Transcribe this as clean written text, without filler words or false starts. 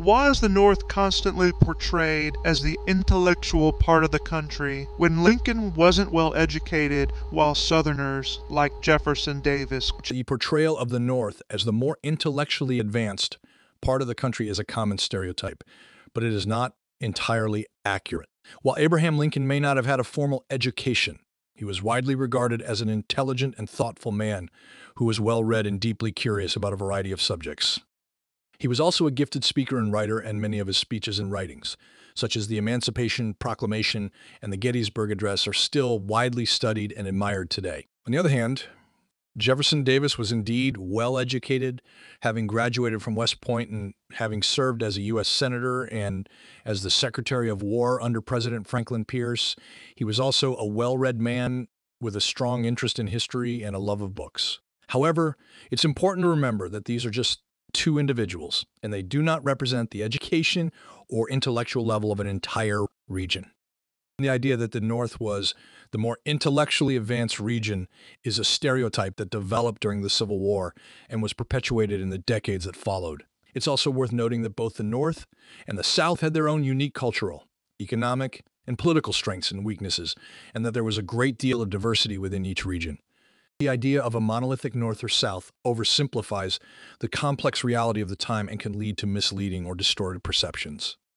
why is the North constantly portrayed as the intellectual part of the country when Lincoln wasn't well educated while Southerners like Jefferson Davis? The portrayal of the North as the more intellectually advanced part of the country is a common stereotype, but it is not entirely accurate. While Abraham Lincoln may not have had a formal education, he was widely regarded as an intelligent and thoughtful man who was well-read and deeply curious about a variety of subjects. He was also a gifted speaker and writer, and many of his speeches and writings, such as the Emancipation Proclamation and the Gettysburg Address, are still widely studied and admired today. On the other hand, Jefferson Davis was indeed well educated, having graduated from West Point and having served as a U.S. Senator and as the Secretary of War under President Franklin Pierce. He was also a well-read man with a strong interest in history and a love of books. However, it's important to remember that these are just two individuals, and they do not represent the education or intellectual level of an entire region. The idea that the North was the more intellectually advanced region is a stereotype that developed during the Civil War and was perpetuated in the decades that followed. It's also worth noting that both the North and the South had their own unique cultural, economic, and political strengths and weaknesses, and that there was a great deal of diversity within each region. The idea of a monolithic North or South oversimplifies the complex reality of the time and can lead to misleading or distorted perceptions.